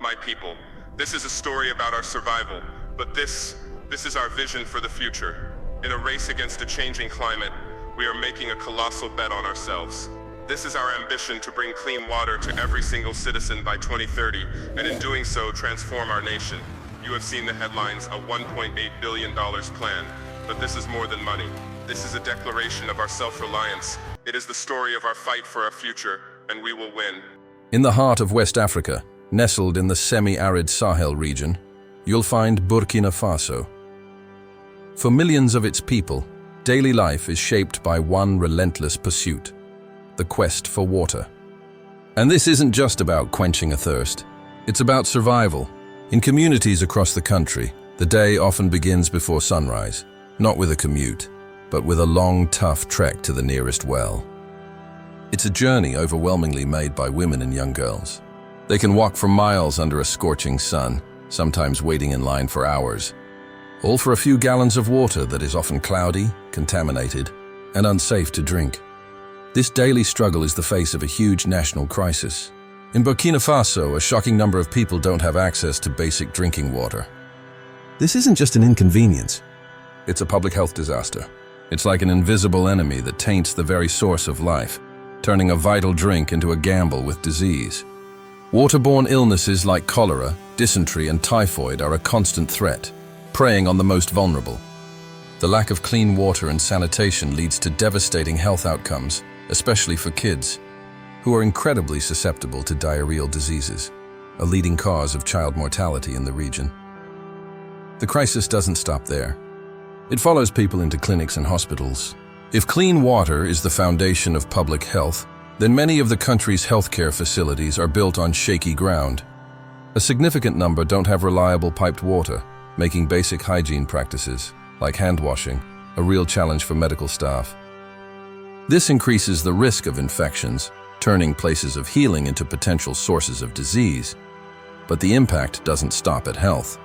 my people. This is a story about our survival, but this is our vision for the future. In a race against a changing climate, we are making a colossal bet on ourselves. This is our ambition to bring clean water to every single citizen by 2030, and in doing so, transform our nation. You have seen the headlines, a $1.8 billion plan, but this is more than money. This is a declaration of our self-reliance. It is the story of our fight for our future, and we will win. In the heart of West Africa, nestled in the semi-arid Sahel region, you'll find Burkina Faso. For millions of its people, daily life is shaped by one relentless pursuit: the quest for water. And this isn't just about quenching a thirst. It's about survival. In communities across the country, the day often begins before sunrise, not with a commute, but with a long, tough trek to the nearest well. It's a journey overwhelmingly made by women and young girls. They can walk for miles under a scorching sun, sometimes waiting in line for hours, all for a few gallons of water that is often cloudy, contaminated, and unsafe to drink. This daily struggle is the face of a huge national crisis. In Burkina Faso, a shocking number of people don't have access to basic drinking water. This isn't just an inconvenience. It's a public health disaster. It's like an invisible enemy that taints the very source of life, turning a vital drink into a gamble with disease. Waterborne illnesses like cholera, dysentery, and typhoid are a constant threat, preying on the most vulnerable. The lack of clean water and sanitation leads to devastating health outcomes, especially for kids, who are incredibly susceptible to diarrheal diseases, a leading cause of child mortality in the region. The crisis doesn't stop there. It follows people into clinics and hospitals. If clean water is the foundation of public health, then many of the country's healthcare facilities are built on shaky ground. A significant number don't have reliable piped water, making basic hygiene practices, like hand washing, a real challenge for medical staff. This increases the risk of infections, turning places of healing into potential sources of disease. But the impact doesn't stop at health.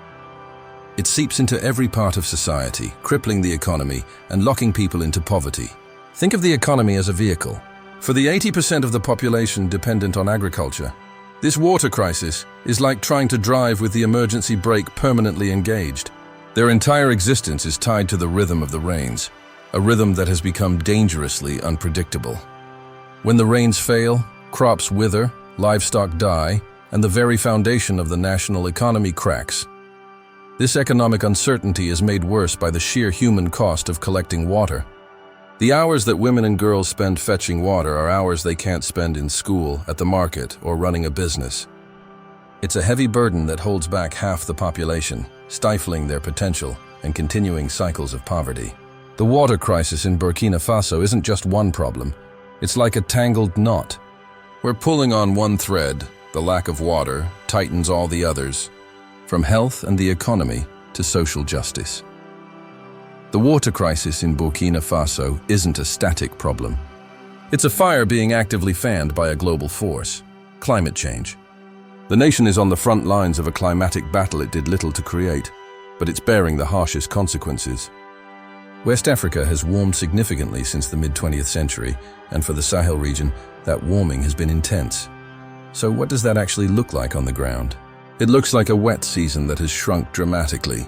It seeps into every part of society, crippling the economy and locking people into poverty. Think of the economy as a vehicle. For the 80% of the population dependent on agriculture, this water crisis is like trying to drive with the emergency brake permanently engaged. Their entire existence is tied to the rhythm of the rains, a rhythm that has become dangerously unpredictable. When the rains fail, crops wither, livestock die, and the very foundation of the national economy cracks. This economic uncertainty is made worse by the sheer human cost of collecting water. The hours that women and girls spend fetching water are hours they can't spend in school, at the market, or running a business. It's a heavy burden that holds back half the population, stifling their potential and continuing cycles of poverty. The water crisis in Burkina Faso isn't just one problem. It's like a tangled knot. We're pulling on one thread. The lack of water tightens all the others, from health and the economy to social justice. The water crisis in Burkina Faso isn't a static problem. It's a fire being actively fanned by a global force: climate change. The nation is on the front lines of a climatic battle it did little to create, but it's bearing the harshest consequences. West Africa has warmed significantly since the mid-20th century, and for the Sahel region, that warming has been intense. So what does that actually look like on the ground? It looks like a wet season that has shrunk dramatically.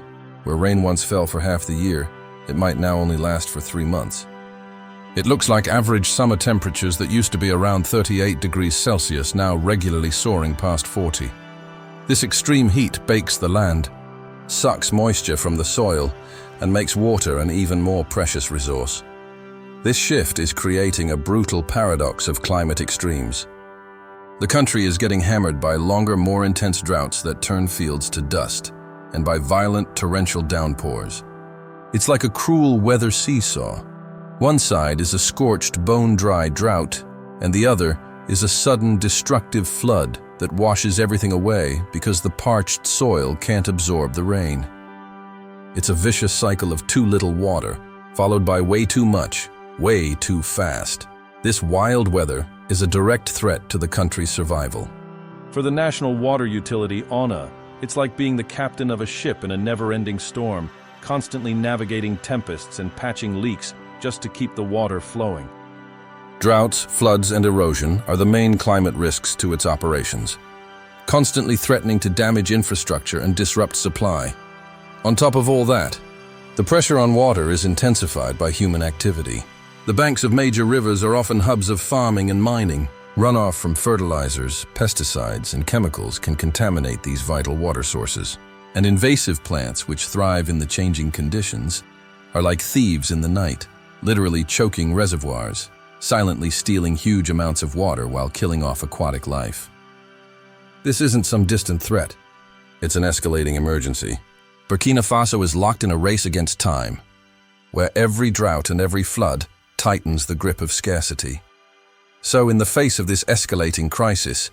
Where rain once fell for half the year, it might now only last for 3 months. It looks like average summer temperatures that used to be around 38 degrees Celsius now regularly soaring past 40. This extreme heat bakes the land, sucks moisture from the soil, and makes water an even more precious resource. This shift is creating a brutal paradox of climate extremes. The country is getting hammered by longer, more intense droughts that turn fields to dust, and by violent torrential downpours. It's like a cruel weather seesaw. One side is a scorched, bone-dry drought, and the other is a sudden, destructive flood that washes everything away because the parched soil can't absorb the rain. It's a vicious cycle of too little water, followed by way too much, way too fast. This wild weather is a direct threat to the country's survival. For the national water utility, ONA, it's like being the captain of a ship in a never-ending storm, constantly navigating tempests and patching leaks just to keep the water flowing. Droughts, floods, and erosion are the main climate risks to its operations. constantly threatening to damage infrastructure and disrupt supply. On top of all that, the pressure on water is intensified by human activity. The banks of major rivers are often hubs of farming and mining. Runoff from fertilizers, pesticides, and chemicals can contaminate these vital water sources. And invasive plants, which thrive in the changing conditions, are like thieves in the night, literally choking reservoirs, silently stealing huge amounts of water while killing off aquatic life. This isn't some distant threat. It's an escalating emergency. Burkina Faso is locked in a race against time, where every drought and every flood tightens the grip of scarcity. So in the face of this escalating crisis,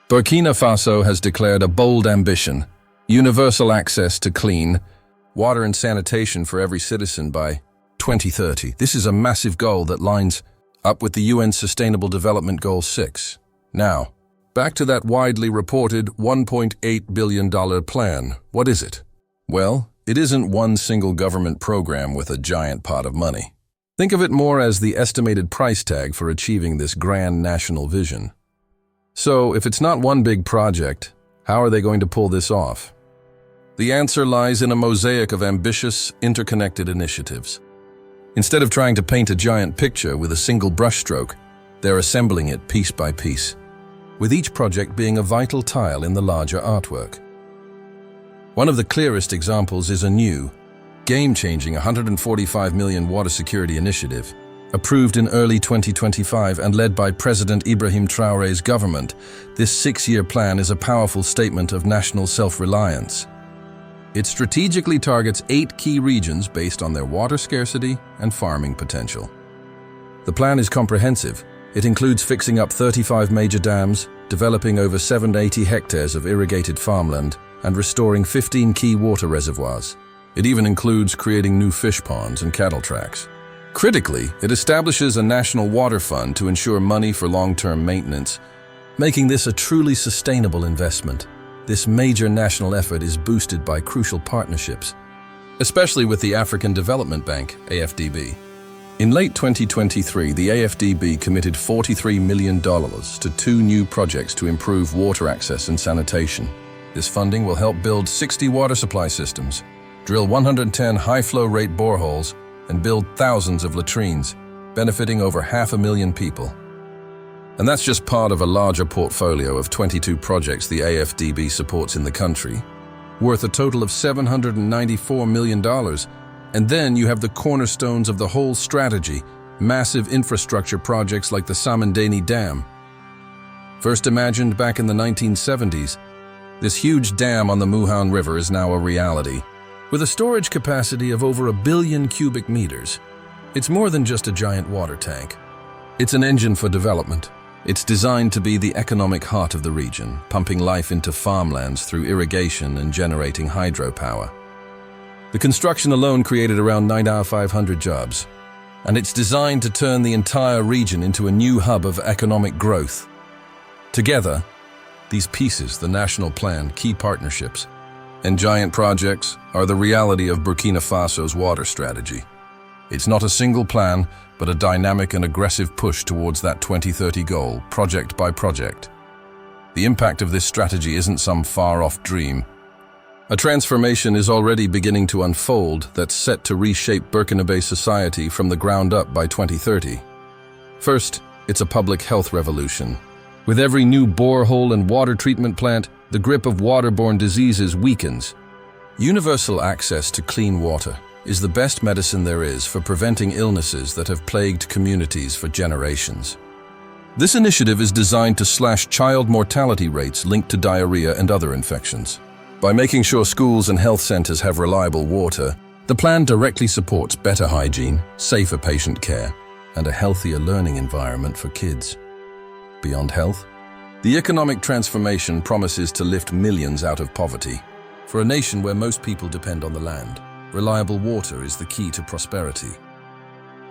Burkina Faso has declared a bold ambition: universal access to clean water and sanitation for every citizen by 2030. This is a massive goal that lines up with the UN Sustainable Development Goal 6. Now, back to that widely reported $1.8 billion plan. What is it? Well, it isn't one single government program with a giant pot of money. Think of it more as the estimated price tag for achieving this grand national vision. So, if it's not one big project, how are they going to pull this off? The answer lies in a mosaic of ambitious, interconnected initiatives. Instead of trying to paint a giant picture with a single brushstroke, they're assembling it piece by piece, with each project being a vital tile in the larger artwork. One of the clearest examples is a new, game-changing $145 million water security initiative, approved in early 2025 and led by President Ibrahim Traoré's government. This 6-year plan is a powerful statement of national self-reliance. It strategically targets 8 key regions based on their water scarcity and farming potential. The plan is comprehensive. It includes fixing up 35 major dams, developing over 780 hectares of irrigated farmland, and restoring 15 key water reservoirs. It even includes creating new fish ponds and cattle tracks. Critically, it establishes a national water fund to ensure money for long-term maintenance, making this a truly sustainable investment. This major national effort is boosted by crucial partnerships, especially with the African Development Bank, AFDB. In late 2023, the AFDB committed $43 million to 2 new projects to improve water access and sanitation. This funding will help build 60 water supply systems, drill 110 high-flow rate boreholes, and build thousands of latrines, benefiting over 500,000 people. And that's just part of a larger portfolio of 22 projects the AFDB supports in the country, worth a total of $794 million. And then you have the cornerstones of the whole strategy, massive infrastructure projects like the Samandani Dam. First imagined back in the 1970s, this huge dam on the Muhan River is now a reality. With a storage capacity of over 1 billion cubic meters, it's more than just a giant water tank. It's an engine for development. It's designed to be the economic heart of the region, pumping life into farmlands through irrigation and generating hydropower. The construction alone created around 9,500 jobs, and it's designed to turn the entire region into a new hub of economic growth. Together, these pieces, the national plan, key partnerships, and giant projects are the reality of Burkina Faso's water strategy. It's not a single plan, but a dynamic and aggressive push towards that 2030 goal, project by project. The impact of this strategy isn't some far-off dream. A transformation is already beginning to unfold that's set to reshape Burkinabe society from the ground up by 2030. First, it's a public health revolution. With every new borehole and water treatment plant, the grip of waterborne diseases weakens. Universal access to clean water is the best medicine there is for preventing illnesses that have plagued communities for generations. This initiative is designed to slash child mortality rates linked to diarrhea and other infections. By making sure schools and health centers have reliable water, the plan directly supports better hygiene, safer patient care, and a healthier learning environment for kids. Beyond health, the economic transformation promises to lift millions out of poverty. For a nation where most people depend on the land, reliable water is the key to prosperity.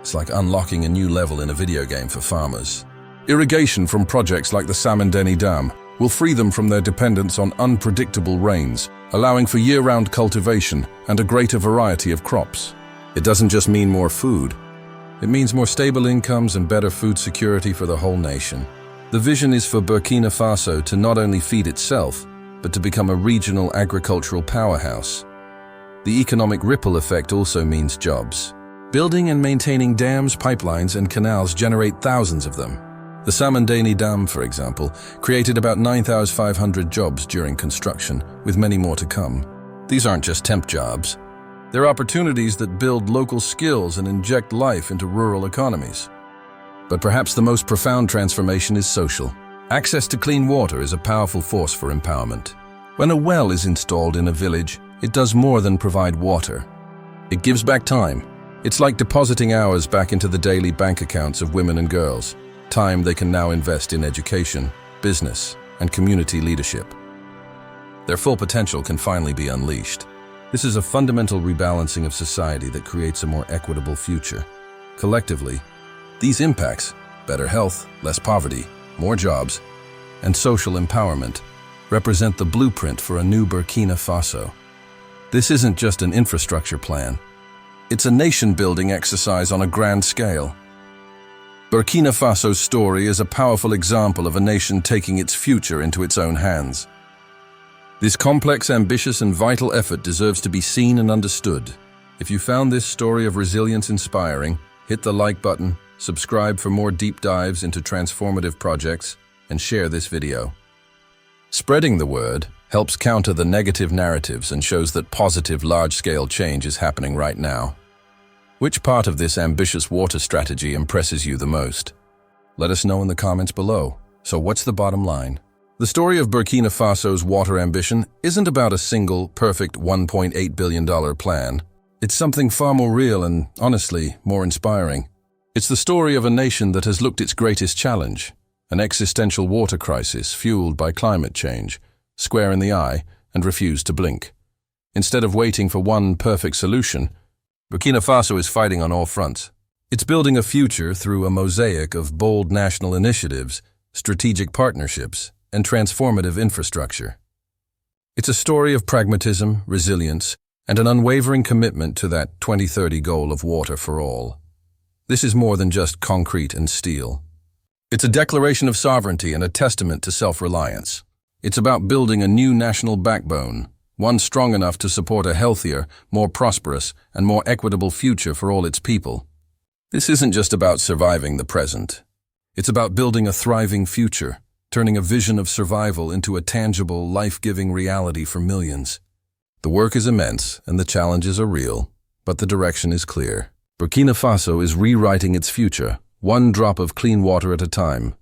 It's like unlocking a new level in a video game for farmers. Irrigation from projects like the Samandani Dam will free them from their dependence on unpredictable rains, allowing for year-round cultivation and a greater variety of crops. It doesn't just mean more food. It means more stable incomes and better food security for the whole nation. The vision is for Burkina Faso to not only feed itself, but to become a regional agricultural powerhouse. The economic ripple effect also means jobs. Building and maintaining dams, pipelines, and canals generate thousands of them. The Samandani Dam, for example, created about 9,500 jobs during construction, with many more to come. These aren't just temp jobs. They're opportunities that build local skills and inject life into rural economies. But perhaps the most profound transformation is social. Access to clean water is a powerful force for empowerment. When a well is installed in a village, it does more than provide water. It gives back time. It's like depositing hours back into the daily bank accounts of women and girls, time they can now invest in education, business, and community leadership. Their full potential can finally be unleashed. This is a fundamental rebalancing of society that creates a more equitable future. Collectively, these impacts, better health, less poverty, more jobs, and social empowerment, represent the blueprint for a new Burkina Faso. This isn't just an infrastructure plan. It's a nation-building exercise on a grand scale. Burkina Faso's story is a powerful example of a nation taking its future into its own hands. This complex, ambitious, and vital effort deserves to be seen and understood. If you found this story of resilience inspiring, hit the like button, subscribe for more deep dives into transformative projects, and share this video. Spreading the word helps counter the negative narratives and shows that positive, large-scale change is happening right now. Which part of this ambitious water strategy impresses you the most? Let us know in the comments below. So what's the bottom line? The story of Burkina Faso's water ambition isn't about a single, perfect $1.8 billion plan. It's something far more real and, honestly, more inspiring. It's the story of a nation that has looked its greatest challenge, an existential water crisis fueled by climate change, square in the eye, and refused to blink. Instead of waiting for one perfect solution, Burkina Faso is fighting on all fronts. It's building a future through a mosaic of bold national initiatives, strategic partnerships, and transformative infrastructure. It's a story of pragmatism, resilience, and an unwavering commitment to that 2030 goal of water for all. This is more than just concrete and steel. It's a declaration of sovereignty and a testament to self-reliance. It's about building a new national backbone, one strong enough to support a healthier, more prosperous, and more equitable future for all its people. This isn't just about surviving the present. It's about building a thriving future, turning a vision of survival into a tangible, life-giving reality for millions. The work is immense and the challenges are real, but the direction is clear. Burkina Faso is rewriting its future, one drop of clean water at a time,